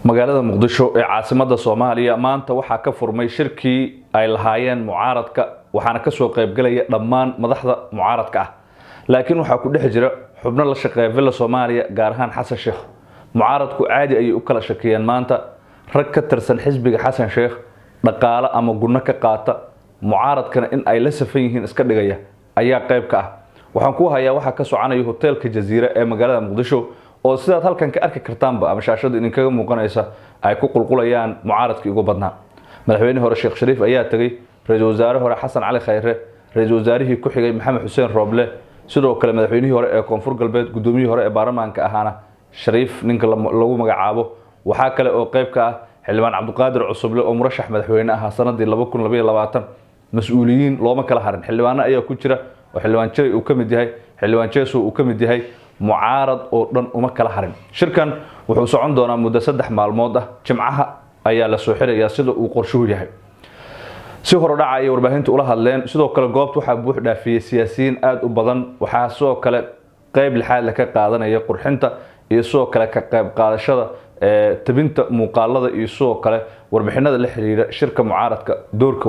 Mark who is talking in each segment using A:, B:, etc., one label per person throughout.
A: magaalada muqdisho ee caasimada Soomaaliya maanta waxa ka furmay shirkii ay lahaayeen mucaaradka waxaana ka soo qayb galaya dhammaan madaxda mucaaradka ah laakiin waxa ku dhex jira xubno la shaqeeya villa Soomaaliya gaar ahaan Xasan Sheekh mucaaradku caadi ay u kala shaqeeyeen maanta rag ka tirsan xisbiga Xasan Sheekh dhaqaale ama guna ka qaata mucaaradkana in ay la safan yihiin iska dhigaya ayaa qayb ka ah waxaan ku hayaa waxa ka soconaya hotelka Jazeera ee magaalada Muqdisho oo sidaad halkan ka arki kartaanba ama shaashada idin kaga muuqanaysa ay ku qulqulayaan mucaaradkii ugu badnaa madaxweynaha hore Sheekh Shariif ayaa tagay ra'iisul wasaare hore Xasan Cali Khayre ra'iisul wasaarihii ku xigay Maxamed Xuseen Roble sidoo kale madaxweynihii hore ee Koonfur Galbeed gudoomiyihii hore ee baarlamaanka ahaana Shariif ninka lagu magacaabo waxa kale oo qayb ka ah xildhibaan Cabdiqaadir Cusuble oo murashax madaxweyne ah sanadii 2022 mas'uuliyiin looma kala harin xildhibaano ayaa ku jira oo xildhibaan Jey uu ka mid yahay xildhibaan Jeeso uu ka mid yahay mucaarad oo dhan uma kala harin shirkan wuxuu socon doonaa muddo 3 maalmood ah jimcaha ayaa la soo xirayaa sida uu qorshuhu yahay si hor dhacay warbaahinta ula hadleen sidoo kale goobta waxa buux dhaafiyay siyaasiyiin aad u badan waxa soo kale qayb lixaad la ka qaadanaya qurxinta iyo soo kale ka qayb qaadashada tabinta muuqaalada iyo soo kale warbixinada la xiriira shirka mucaaradka doorka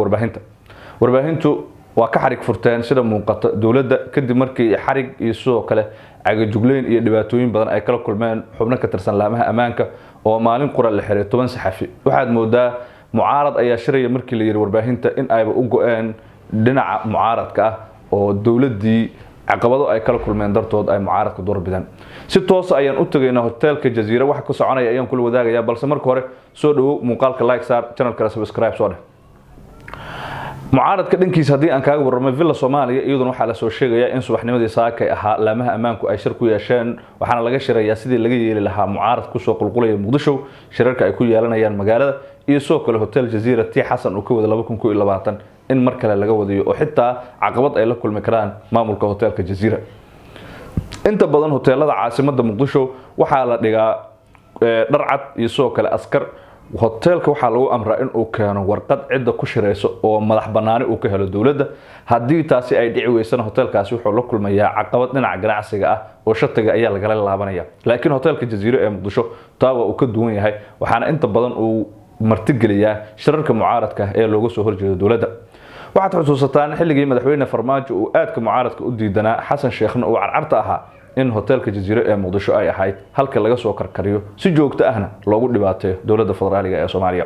A: warbaahintu waa ka xarig furteen sida muuqata dawladda kadib markii xarig iyo soo kale cagajugleyn iyo dhibaatooyin badan ay kala kulmeen xubno ka tirsan laamaha amaanka oo maalin qura la xiray 10 saxafi waxaad moodaa mucaarad ayaa shiraya markii la yiri warbaahinta in ayba u go'een dhinaca mucaaradka ah oo dawladii caqabado ay kala kulmeen dartood ay mucaaradka door bidaan si toos ayaan u tagaynaa hotelka Jazeera waxa ka soconaya ayaan kula wadaagaya balse marka hore soo dhawo muuqaalka like saar channelka subscribe soo dheh mucaaradka dhankiisa hadii aan kaaga warramay villa Soomaaliya iyaduna waxa la soo sheegaya in subaxnimadii saakay ahaa laamaha amaanku ay shir ku yeesheen waxaana laga shirayaa sidii laga yeeli lahaa mucaarad ku soo qulqulaya Muqdisho shirarka ay ku yeelanayaan magaalada iyo soo kale hotel Jazeera tii Xasan uu ka wada 2022 in mar kale laga wadayo oo xitaa caqabad ay la kulmi karaan maamulka hotelka Jazeera inta badan hoteelada caasimada Muqdisho waxa la dhigaa dharcad iyo soo kale askar hotelka waxa lagu amraa in uu keeno warqad cid ku shirayso oo madax banaani uu ka helo dawladda hadii taasi ay dhici weysana hotelkaasi wuxuu la kulmayaa caqabad dhinaca ganacsiga ah oo shatiga ayaa laga laabanaya laakiin hotelka Jazeera ee Muqdisho taawa uu ka duwan yahay waxaana inta badan uu martigeliyaa shirarka mucaaradka ee looga soo horjeedo dawladda waxaad xusuusataan xilligii madaxweyne Farmaajo uu aadka mucaaradka u diidanaa Xasan Sheekhna uu carcarta ahaa in hotelka Jazeera ee Muqdisho ay ahayd halka laga soo karkariyo si joogto ahna loogu dhibaateeyo dawladda federaaliga ee Soomaaliya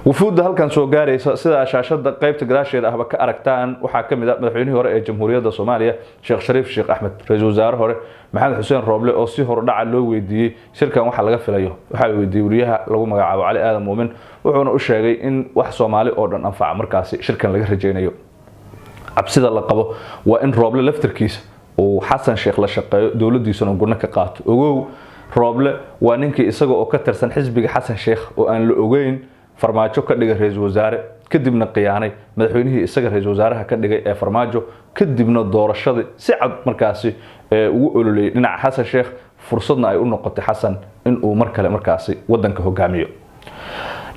A: wufuudda halkan soo gaaraysa sida shaashada qaybta gadaasheeda ahba ka aragtaan waxa kamid ah madaxweynihii hore ee Jamhuuriyadda Soomaaliya Sheekh Shariif Sheekh Axmed ra'iisul wasaare hore Maxamed Xuseen Roble oo si hor dhaca loo weydiiyay shirkan waxa laga filayo waxa weydiiyay wariyaha lagu magacaabo Cali Aadan Muumin wuxuuna u sheegay in wax Soomaali oo dhan anfac markaasi shirkan laga rajaynayo absida la qabo waa in Roble laftirkiisa oo Xasan Sheekh la shaqeeyo dawladdiisuna guna ka qaato ogow Roble waa ninkii isaga oo ka tirsan xisbiga Xasan Sheekh oo aan la ogeyn Farmaajo ka dhigay ra'iisul wasaare kadibna qiyaanay madaxweynihii isaga ra'iisul wasaaraha ka dhigay ee Farmaajo kadibna doorashada si cad markaasi ugu ololay dhinaca Xasan Sheekh fursadna ay u noqotay Xasan in uu mar kale markaasi wadanka hogaamiyo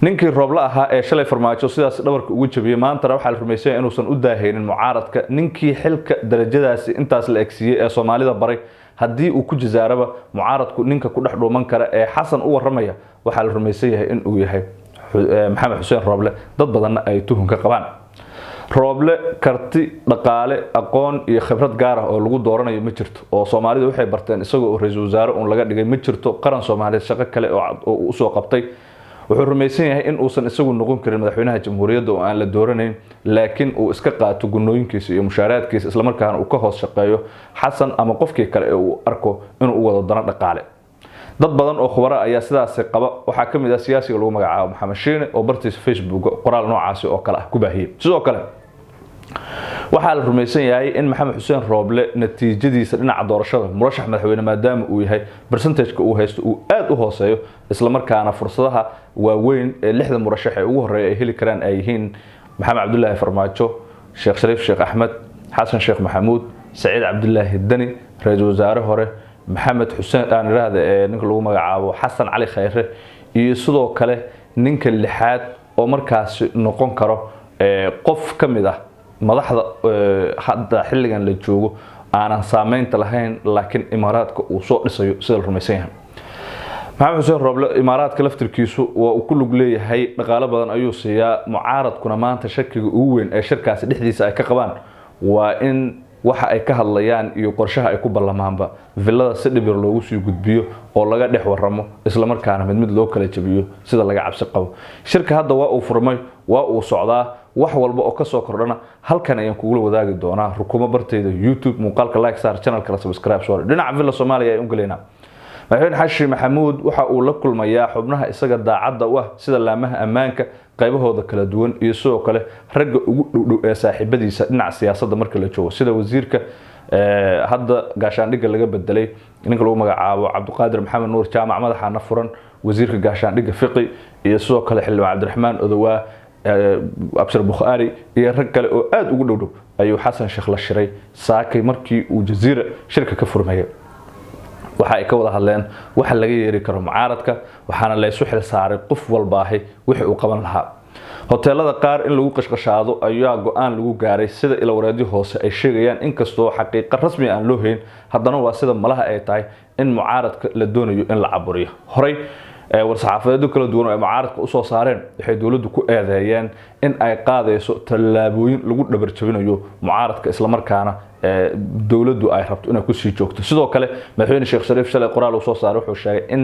A: ninkii Roble ahaa ee shalay Farmaajo sidaas dhabarka ugu jabiyay maanta waxa la rumaysan inuusan u daahaynin mucaaradka ninkii xilka darajadaasi intaas la egsiyay ee Soomaalida baray hadii uu ku jazaaraba mucaaradku ninka ku dhex dhuuman kara ee Xasan u waramaya waxa la rumaysan yahay in uu yahay Maxamed Xuseen Roble dad badan ay tuhun ka qabaan Roble karti dhaqaale aqoon iyo khibrad gaar ah oo lagu dooranayo ma jirto oo Soomaalida waxay barteen isagoo ra'iisul wasaare oo laga dhigay ma jirto qaran Soomaaliyeed shaqo kale oo uu soo qabtay wuxuu rumaysan yahay in uusan isagu noqon karin madaxweynaha jamhuuriyadda oo aan la dooranayn laakiin uu iska qaato gunooyinkiisa iyo mushaaraadkiisa isla markaana uu ka hoos shaqeeyo Xasan ama qofkii kale ee uu arko inuu u wado dana dhaqaale dad badan oo khubaro ayaa sidaas qaba waxa kamid ah siyaasiga lagu magacaabo Maxamed Shiine oo bartiisa Facebook qoraal noocaas oo kale ah ku baahiyay sidoo kale waxa la rumaysan yahay in Maxamed Xuseen Roble natiijadiisa dhinaca doorashada murashax madaxweyne maadaama uu yahay percentage-ka uu haysto uu aad u hooseeyo isla markaana fursadaha waaweyn ee 6 murashax ee ugu horeeyay ay heli karaan ay yihiin Maxamed Cabdullaahi Farmaajo Sheekh Shariif Sheekh Axmed Xasan Sheekh Maxamuud Saciid Cabdullaahi Dani ra'iisul wasaare hore Maxamed Xuseen aan iraahdo ninka lagu magacaabo Xasan Cali Khayre iyo sidoo kale ninka lixaad oo markaasi noqon karo qof kamid ah madaxda hadda xilligan la joogo aanan saameynta lahayn laakiin imaaraadka uu soo dhisayo sida rumaysan yahay maxamed xuseen rooble imaaraadka laftirkiisu waa uu ku lug leeyahay dhaqaale badan ayuu siiyaa mucaaradkuna maanta shakiga ugu weyn ee shirkaasi dhexdiisa ay ka qabaan waa in waxa ay ka hadlayaan iyo qorshaha ay ku ballamaanba villada si dhibir loogu sii gudbiyo oo laga dhex waramo isla markaana mid loo kala jabiyo sida laga cabsi qabo shirka hadda waa uu furmay waa uu socdaa wax walba oo ka soo kordhana halkan ayaan kugu wadaagi doonaa rukumo bartayda YouTube muuqaalka like saar channelka subscribe soo dhinaca Villa Soomaaliya ay u galeena madaxweyne xashi maxamuud waxa uu la kulmayaa xubnaha isaga daacadda u ah sida laamaha ammaanka qaybahooda kala duwan iyo sidoo kale ragga ugu dhow ee saaxiibadiisa dhinaca siyaasadda marka la joogo sida wasiirka hadda gaashaandhigga laga bedelay ninka lagu magacaabo Cabdiqaadir Maxamed Nuur Jaamac madaxana furan wasiirka gaashaandhigga fiqi iyo sidoo kale xildhibaan Cabdiraxmaan Odowaa Abshir Bukhari iyo rag kale oo aad ugu dhow ayuu Xasan Sheekh la shiray saakay markii uu Jazeera shirka ka furmayay waxa ay ka wada hadleen waxa laga yeeri karo mucaaradka waxaana la isu xil saaray qof walba wixii uu qaban lahaa hoteelada qaar in lagu qashqashaado ayaa go'aan lagu gaaray sida ila wareedyo hoose ay sheegayaan inkastoo xaqiiqo rasmi aan loo hayn haddana waa sida malaha ay tahay in mucaaradka la doonayo in la caburiyo horay warsaxaafadeed kala duwan oo mucaaradka u soo saareen waxay dawladdu ku eedeeyeen in ay qaadayso tallaabooyin lagu dhabar jabinayo mucaaradka isla markaana dawladdu ay rabto inay ku sii joogto sidoo kale madaxweyne Sheekh Shariif shalay qoraal uu soo saaray wuxuu sheegay in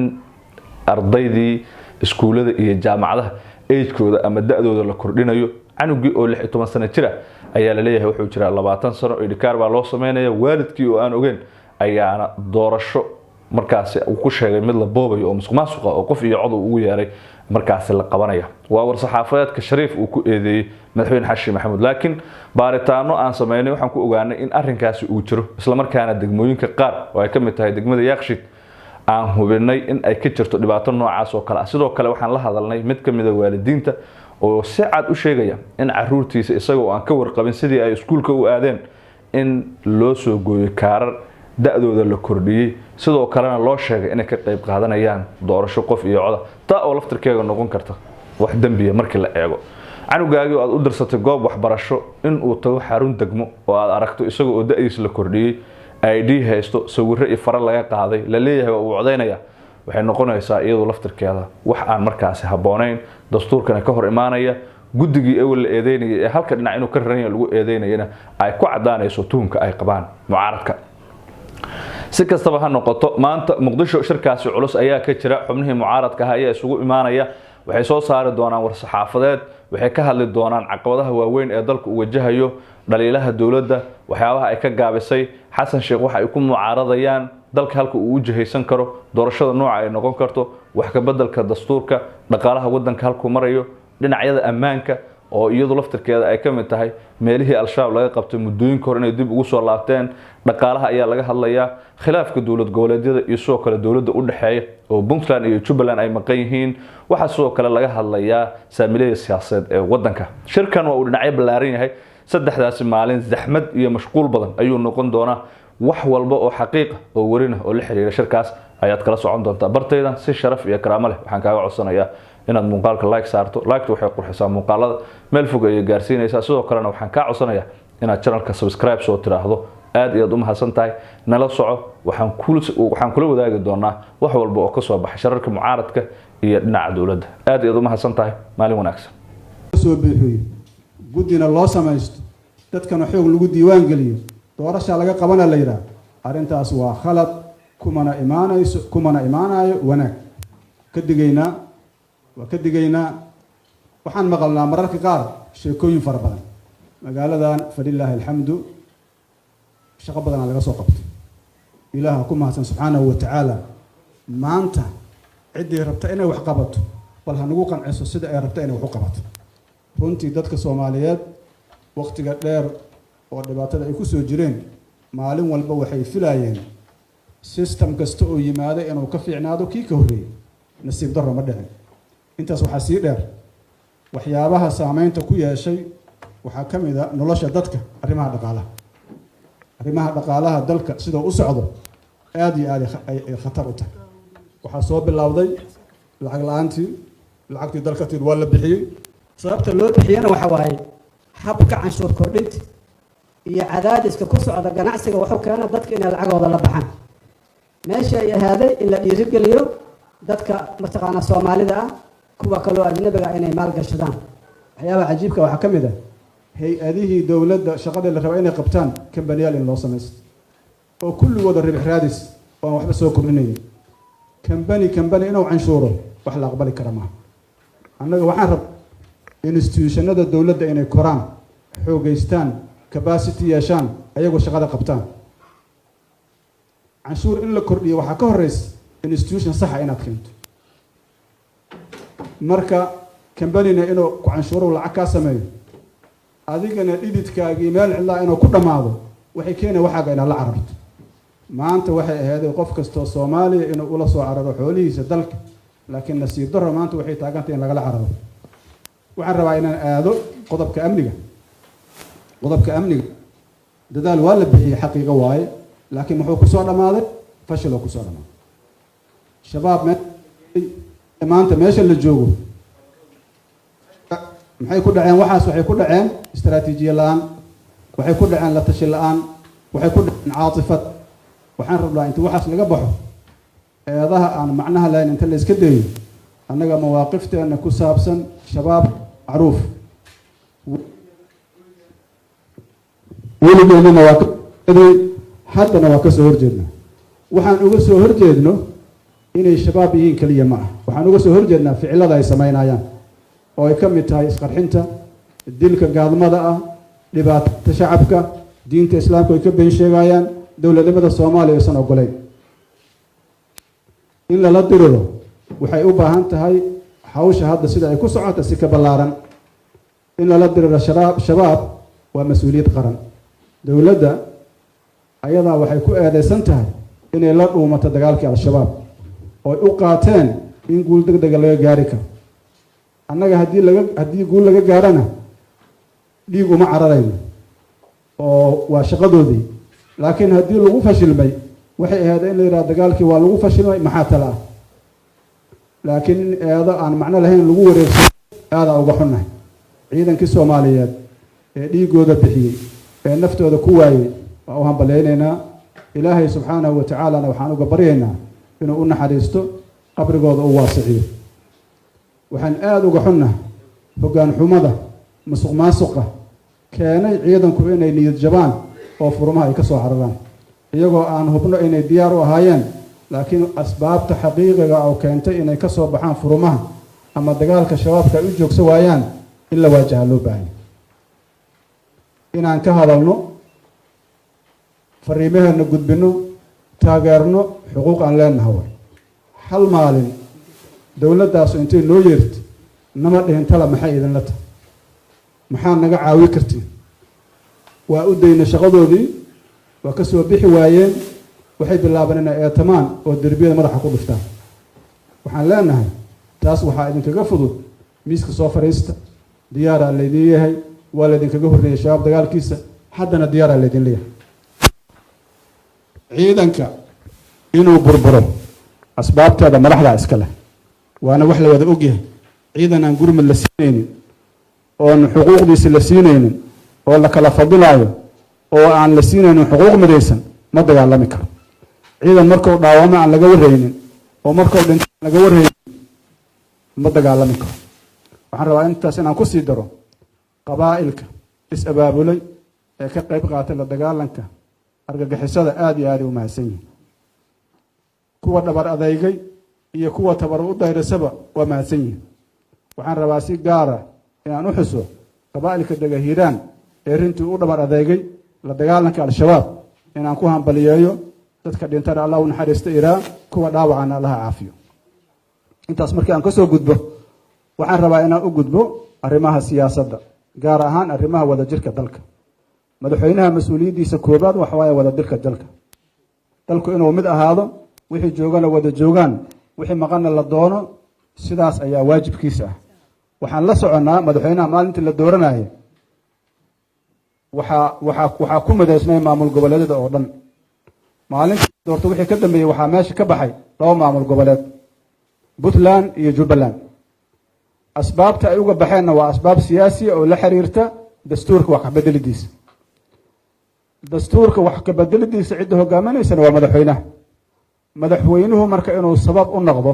A: ardaydii iskuulada iyo jaamacadaha age-kooda ama da'dooda la kordhinayo canugii oo 16 sano jira ayaa la leeyahay wuxuu jiraa 20 sano oo idikaar baa loo sameeynaya waalidkii oo aan ogeyn ayaana doorasho markaas uu ku sheegay mid la boobayo oo musuqmaasuqa oo qof iyo cod ugu yeeray markaas la qabanaya waa warsaxaafadeedka Shariif uu ku eedeeyay madaxweyne xashi maxamuud laakiin baaritaano aan sameeynay waxaan ku ogaanay in arrinkaasi uu jiro isla markaana degmooyinka qaar oo ay ka mid tahay degmada Yaaqshid aan hubinay in ay ka jirto dhibaato noocaas oo kale sidoo kale waxaan la hadalnay mid ka mid ah waalidiinta oo si cad u sheegaya in caruurtiisa isagoo aan ka warqabin sidii ay iskuulka u aadeen in loo soo gooyo kaarar da'dooda la kordhiyay sidoo kalena loo sheegay inay ka qayb qaadanayaan doorasho qof iyo cod taa oo laftirkeega noqon karta wax dambiya markii la eego canugaagi oo aad u dirsatay goob waxbarasho in uu tago xarun degmo oo aad aragto isagoo oo da'diisa la kordhiyay ID haysto sawirro iyo fara laga qaaday la leeyahay oo uu codeynaya waxay noqonaysaa iyadoo laftirkeeda wax aan markaas haboonayn dastuurkana ka hor imaanaya guddigii awal la eedeynayay ee halka dhinac inuu ka raranyo lagu eedeynayna ay ku cadaanayso tuhunka ay qabaan mucaaradka si kastaba ha noqoto maanta muqdisho shirkaasi culus ayaa ka jira xubnihii mucaaradka ayaa isugu imaanaya waxay soo saari doonaan warsaxaafadeed waxay ka hadli doonaan caqabadaha waaweyn ee dalka uu wajahayo dhaliilaha dawladda waxyaabaha ay ka gaabisay Xasan Sheekh waxa ay ku mucaaradayaan dalka halka uu u jihaysan karo doorashada nooca ay noqon karto wax ka bedelka dastuurka dhaqaalaha wadanka halku marayo dhinacyada ammaanka oo iyadu laftirkeeda ay ka mid tahay meelihii al-shabaab laga qabtay muddooyin hore inay dib ugu soo laabteen dhaqaalaha ayaa laga hadlayaa khilaafka dawlad goboleedyada iyo soo kale dawladda u dhaxeeya oo Puntland iyo Jubaland ay maqan yihiin waxa soo kale laga hadlayaa saamilayda siyaasadeed ee wadanka shirkan waa uu dhinacyo ballaaran yahay saddexdaasi maalin zaxmad iyo mashquul badan ayuu noqon doonaa wax walba oo xaqiiq oo warina oo la xiriira shirkaas ayaad kala socon doontaa bartayda si sharaf iyo karaamo leh waxaan kaaga codsanayaa inaad muuqaalka like saarto like waxay qurxisaa muuqaalada meel fog ay gaarsiinaysaa sidoo kalena waxaan ka codsanayaa inaad channelka subscribe soo tiraahdo aad iyo aad u mahadsan tahay nala soco waxaan kula wadaagi doonaa wax walba oo ka soo baxay shararka mucaaradka iyo dhinaca dawladda aad iyo aad u mahadsan tahay maalin wanaagsan
B: soo bixiyo gudina loo sameeysto dadkana xoog lagu diiwaan geliyo doorasho laga qabana la yiraahdo arintaas waa khalad kumana imaanayo wanaag ka digaynaa waxaan maqalnaa mararka qaar sheekooyin fara badan magaaladan fadilaahi alxamdu shaqo badan laga soo qabtay ilaaha ku mahadsan subxaanahu wa tacaala maanta cidii rabta inay wax qabato bal hanagu qanciso sida ay rabta inay wax u qabato runtii dadka Soomaaliyeed waqtiga dheer oo dhibaatada ay ku soo jireen maalin walba waxay filayeen system kasta oo yimaado inuu ka fiicnaado kii ka horeeyay nasiib darro ma dhicin intaas waxaa sii dheer waxyaabaha saameynta ku yeeshay waxaa ka mid ah nolosha dadka arrimaha dhaqaalaha dalka sidoo u socdo aad iyo aad ay khatar u tahay waxaa soo bilowday lacag la'aantii lacagtii dalka tii waa la bixiyay
C: sababta loo bixiyana waxa waaye habka canshuur kordhinta iyo cadaadiska ku socda ganacsiga wuxuu keenay dadka inay lacagooda la baxaan meesha ay ahaaday in la dhiirigeliyo dadka mataqaanaa soomaalida ah kuwa kaloo ajnabiga inay maalgashadaan.
B: waxyaabaha cajiibka waxaa ka mid ah hay-adihii dowladda shaqadii la raba inay qabtaan kambaniyaal in loo samaysto oo kulligooda ribix raadis oo aan waxba soo kordhinaynin. kambani inuu canshuuro wax la aqbali kara maaha. annaga waxaan rab institutionada dowladda inay koraan, xoogeystaan, capacity yeeshaan, ayagoo shaqada qabtaan. canshuur in la kordhiyo waxaa ka horeysa institution saxa inaad keento. marka kambanina inuu ku canshuuro lacag kaa sameeyo, adigana dhididkaagii meel cidlaa inuu ku dhammaado, waxay keenaya waxaaga inaad la cararto. maanta waxay ahayd qof kastoo Soomaaliya inuu ula soo cararo xoolihiisa dalka, laakiin nasiib darro maanta waxay taagantay in lagala cararo. waxaan rabaa inaan aado qodobka amniga. dadaal waa la bixiyey, xaqiiqo waaye, laakiin muxuu ku soo dhammaaday? fashil oo ku soo dhammaaday. shabaab maanta meesha la joogo maxay ku dhaceen? waxay ku dhaceen istaraatiijiye la-aan, waxay ku dhaceen la tashi la-aan, waxay ku dhaceen caatifad. waxaan rabnaa inta waxaas laga baxo, eedaha aan macnaha lahayn inta la iska dayo, annaga mawaaqifteena ku saabsan shabaab macruuf, weligeena mawaaqifteedii haddana waa ka soo horjeednaa. waxaan uga soo horjeedno inay shabaab yihiin keliya ma ah, waxaan uga soo horjeednaa ficilada ay samaynayaan oo ay ka mid tahay isqarxinta, dilka gaadmada ah, dhibaatada shacabka, diinta islaamka ay ka been sheegayaan, dowladnimada Soomaaliya aysan ogoleyn. in lala diriro waxay u baahan tahay hawsha hadda sida ay ku socota si ka ballaaran. in lala diriro shabaab waa mas-uuliyad qaran. dowladda ayadaa waxay ku eedeysan tahay inay la dhuumato dagaalkii al-shabaab oo ay u qaateen in guul degdega laga gaari karo. annaga haddii guul laga gaarana dhiig uma cararayno oo waa shaqadoodii. laakiin haddii lagu fashilmay waxay ahayd in la yidhaha dagaalkii waa lagu fashilmay, maxaa tala ah? laakiin in eedo aan macno lahayn lagu wareegsan aadaa uga xunnahay. ciidankii Soomaaliyeed ee dhiigooda bixiyey ee naftooda ku waayey waa u hambaleynaynaa. ilaahay subxaanahu wa tacaalana waxaan uga baryaynaa inuu u naxariisto, qabrigooda u waasiciyo. waxaan aada uga xunnahay hoggaan xumada, musuq maasuqa keenay ciidanku inay niyad jabaan oo furmaha ay ka soo cararaan, iyagoo aan hubno inay diyaar u ahaayeen, laakiin asbaabta xaqiiqiga oo keentay inay ka soo baxaan furmaha ama dagaalka shabaabka ay u joogsa waayaan in la waajaha loo baahan. inaan ka hadalno, fariimaheena gudbino, taageerno xuquuq aan leenahay way. hal maalin dowladdaasu intay noo yeerto nama dhihin tala maxay idinla tahay, maxaa naga caawi kartiin? waa u dayna shaqadoodii, waa ka soo bixi waayeen, waxay bilaabeen inay eetamaan oo derbiyada madaxa ku dhuftaan. waxaan leenahay taas waxaa idinkaga fudud miiska soo fadhiista, diyaaraa laydin yahay, waa laydinkaga horreeyay shabaab dagaalkiisa, haddana diyaaraa laydin leeyahay. ciidanka inuu burburo asbaabteeda madaxdaa iska leh, waana wax la wada ogyahay. ciidan aan gurmad la siinaynin, oon xuquuqdiisi la siinaynin, oo la kala fadilaayo, oo aan la siinaynin xuquuq midaysan, ma dagaalami karo. ciidan markuu dhaawamo aan laga warreynin, oo markuu dhinto aan laga warreynin, ma dagaalami karo. waxaan rabaa intaas inaan ku sii daro qabaa'ilka is-abaabulay ee ka qayb qaatay la dagaalanka argagixisada aada iyo aada u mahadsan yihiin. kuwa dhabar adeygay iyo kuwa tabar u dayrisaba waa mahadsan yihiin. waxaan rabaa si gaara inaan u xuso qabaa'ilka dega hiiraan ee rintii u dhabar adeegay la dagaalanka al-shabaab, inaan ku hambaliyeeyo. dadka dhintana allah u naxariista iraa, kuwa dhaawacana allaha caafiyo. intaas markii aan ka soo gudbo, waxaan rabaa inaan u gudbo arrimaha siyaasadda, gaar ahaan arrimaha wadajirka dalka. madaxweynaha mas-uuliyaddiisa koobaad waxa waaye wadajirka dalka. dalku inuu mid ahaado, wixii joogana wada joogaan, wixii maqanna la doono, sidaas ayaa waajibkiisa ah. waxaan la soconnaa madaxweynaha maalintii la dooranayay waxaa ku midaysnay maamul goboleedyada oo dhan. maalintii doorto wixii ka dambeeyey waxaa meesha ka baxay 2 maamul goboleed, Puntland iyo Jubbaland. asbaabta ay uga baxeenna waa asbaab siyaasi oo la xiriirta dastuurka wax ka bedelidiisa. dastuurka wax ka bedelidiisa cidda hogaaminaysana waa madaxweynaha. madaxweynuhu marka inuu sabab u noqdo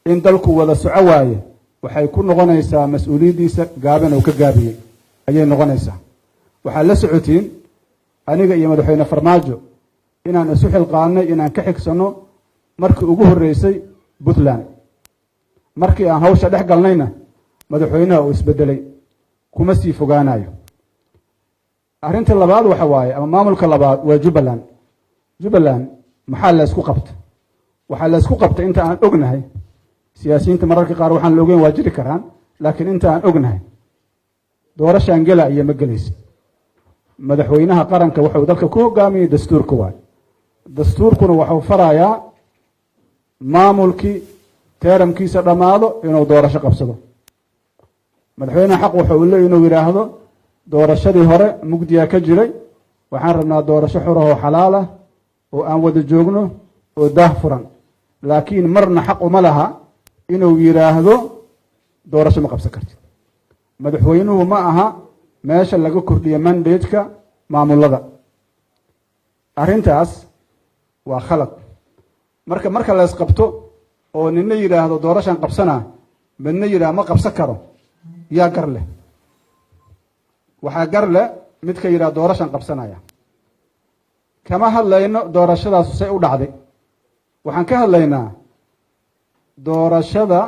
B: in dalku wada soco waaye waxay ku noqonaysaa mas-uuliyaddiisa gaaban oo ka gaabiyey ayay noqonaysaa. waxaad la socotiin aniga iyo madaxweyne farmaajo inaan isu xilqaanay inaan ka xigsanno markii ugu horreysay puntland. markii aan hawsha dhex galnayna madaxweynaha uu isbedelay, kuma sii fogaanayo. arrinta labaad waxa waaye ama maamulka labaad waa jubbaland. jubbaland maxaa la isku qabta? waxaa la isku qabta inta aan ognahay, siyaasiyiinta mararka qaar waxaan la ogeyn waa jiri karaan, laakiin inta aan ognahay doorashaan gela iyo ma gelaysa. madaxweynaha qaranka wuxuu dalka ku hogaamiyey dastuurka waay. dastuurkuna wuxuu farayaa maamulkii teeramkiisa dhammaado inuu doorasho qabsado. madaxweynaha xaq wuxuu leeyahay inuu yidhaahdo doorashadii hore mugdiyaa ka jiray, waxaan rabnaa doorasho xor ah oo xalaal ah oo aan wada joogno oo daah furan. laakiin marna xaq uma laha inuu yidhaahdo doorasho ma qabsan karti. madaxweynuhu ma aha meesha laga kordhiyo mandatka maamulada. arrintaas waa khalad. marka la isqabto oo nina yidhaahdo doorashaan qabsanaa, midna yidhaahdo ma qabsan karo, yaa gar leh? waxaa gar leh midka yidhahdo doorashaan qabsanaya. kama hadlayno doorashadaasu say u dhacday, waxaan ka hadlaynaa doorashada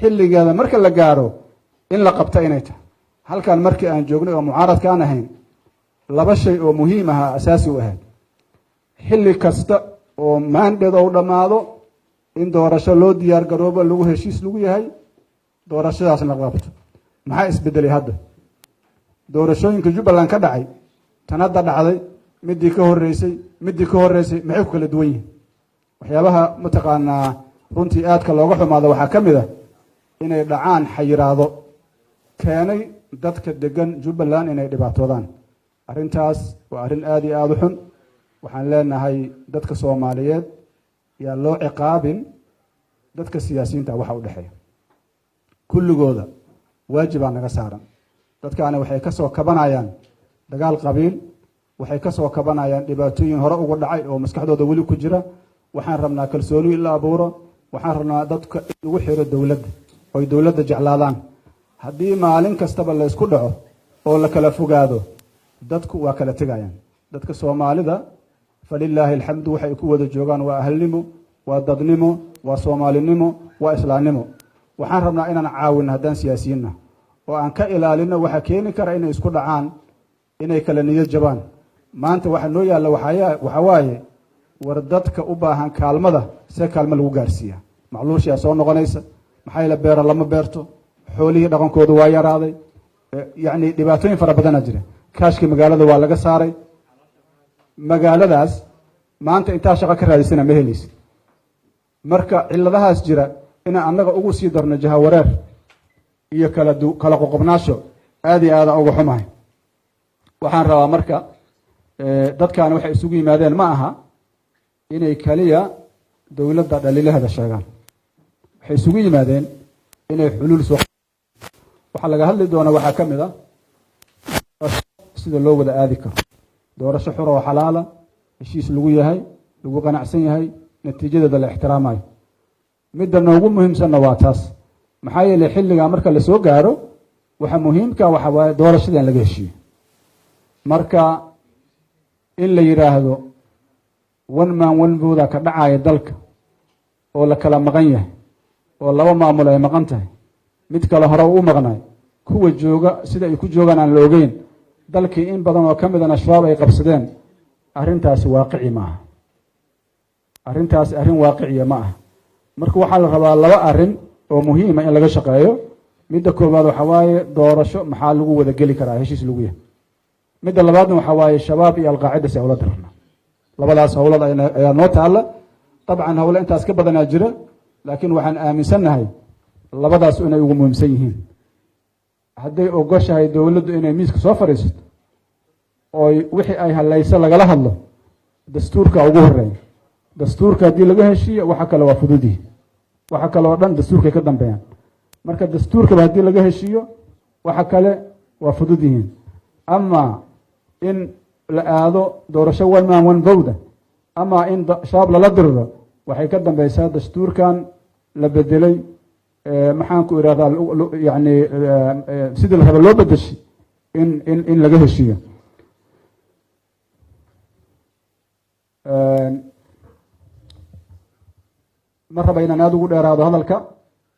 B: xilligeeda marka la gaaro in la qabta inay tahay. halkan markii aan joognay oo mucaaradka aan ahayn, laba shay oo muhiim aha asaasi u ahayd. xilli kasta oo maandheeda u dhammaado in doorasho loo diyaar garoobo, lagu heshiis lagu yahay, doorashadaasna la qabto. maxaa isbedelay hadda? doorashooyinka jubbaland ka dhacay, tan hadda dhacday, midii ka horreysay maxay ku kala duwan yihiin? waxyaabaha mataqaanaa runtii aadka looga xumaado waxaa ka mid ah inay dhacaan xayiraado keenay dadka degan jubbaland inay dhibaatoodaan. arrintaas waa arrin aad iyo aada u xun. waxaan leenahay dadka soomaaliyeed yaa loo ciqaabin dadka siyaasiyiinta waxa u dhexeeya. kulligooda waajibaa naga saaran. dadkaani waxay ka soo kabanayaan dagaal qabiil, waxay ka soo kabanayaan dhibaatooyin hore uga dhacay oo maskaxdooda weli ku jira. waxaan rabnaa kalsooni in la abuuro, waxaan rabnaa dadka in lagu xiro dowladda, oy dowladda jeclaadaan. haddii maalin kastaba la isku dhaco oo la kala fogaado, dadku waa kala tegayaan. dadka soomaalida falilaahi alxamdu waxay ku wada joogaan waa ahalnimo, waa dadnimo, waa soomaalinimo, waa islaamnimo. waxaan rabnaa inaan caawino haddaan siyaasiyiinna, oo aan ka ilaalino waxa keeni kara inay isku dhacaan, inay kala niyad jabaan. maanta waxa noo yaalla waxa waaye war dadka u baahan kaalmada see kaalmo lagu gaarsiiya. macluushiyaa soo noqonaysa, maxaa yeele beero lama beerto, xoolihii dhaqankooda waa yaraaday, yacni dhibaatooyin fara badana jira. kaashkii magaalada waa laga saaray. magaaladaas maanta intaa shaqo ka raadisana ma helaysa. marka ciladahaas jira inaan annaga ugu sii darno jahawareer iyo kala qoqobnaasho aad iyo aada uga xumahay. waxaan rabaa marka dadkaani waxay isugu yimaadeen ma aha inay kaliya dowladda dhaliilahada sheegaan. waxay isugu yimaadeen inay xuluul soo. waxaa laga hadli doona waxaa ka mid ah sida loo wada aadi karo doorasho xor oo xalaala, heshiis lagu yahay, lagu qanacsan yahay, natiijadeeda la ixtiraamayo. midda noogu muhiimsanna waa taas. maxaa yeelay xilligaa marka la soo gaaro waxa muhiimka waxa waaye doorashada in laga heshiiyo. marka in la yidhaahdo one man one vote ka dhacaya dalka oo la kala maqan yahay, oo laba maamul ay maqan tahay, mid kale hore u maqnay, kuwa jooga sida ay ku joogaan aan la ogeyn, dalkii in badan oo ka mid ah shabaab ay qabsadeen. arrintaasi waaqici ma aha. arrintaasi arrin waaqiciya ma aha. marka waxaa la rabaa laba arrin oo muhiima in laga shaqeeyo. midda koowaad waxa waaye doorasho maxaa lagu wada geli karaa, heshiis lagu yahay. midda labaadna waxa waaye shabaab iyo alqaacida si ula dirna. labadaas howlad ayaa noo taalla. dabcan howlo intaas ka badanaa jira, laakiin waxaan aaminsannahay labadaas inay ugu muhiimsan yihiin. hadday ogoshahay dowladdu inay miiska soo fadhiisato oo wixii ay halayso lagala hadlo, dastuurka ugu horeeya. dastuurka haddii laga heshiiyo waxa kale waa fududihi, waxa kale oo dhan dastuurkay ka dambeeyaan. marka dastuurkaba haddii laga heshiiyo waxa kale waa fudud yihiin. ama in la aado doorasho one man one vote, ama in shabaab lala diriro, waxay ka dambaysaa dastuurkan la bedelay maxaan ku idhahdaa yani sidii la raba loo bedeshay in laga heshiiyo. ma raba inaan aada ugu dheeraado hadalka,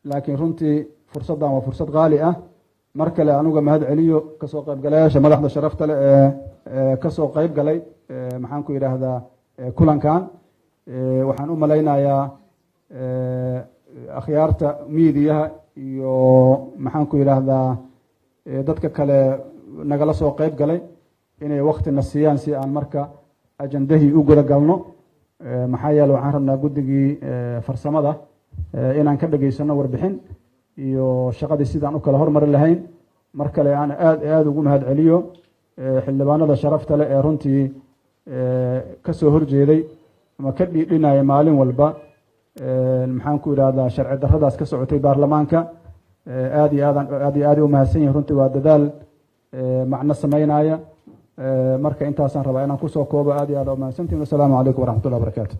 B: laakiin runtii fursaddan waa fursad qaali ah. mar kale anuga mahad celiyo kasoo qaybgalayaasha madaxda sharafta leh ee kasoo qayb galay maxaan ku idhaahdaa kulankan. waxaan u malaynayaa akhyaarta miidiyaha iyo maxaan ku idhaahdaa dadka kale nagala soo qayb galay inay waktina siiyaan si aan marka ajandahii u guda galno. maxaa yeele waxaan rabnaa guddigii farsamada inaan ka dhageysano warbixin iyo shaqadii sidaan u kala hormari lahayn. mar kale aan aada ugu mahad celiyo xildhibaanada sharafta leh ee runtii kasoo horjeeday ama ka dhiidhinaya maalin walba maxaan ku idhaahdaa sharci darradaas ka socotay baarlamaanka. aad iyo aad u mahadsan yihin. runtii waa dadaal macno sameynaya. marka intaasaan rabaa inaan kusoo koobo. aad iyo aad u mahadsantihin. wasalaamu calaykum waraxmat ullahi wabarakaatu.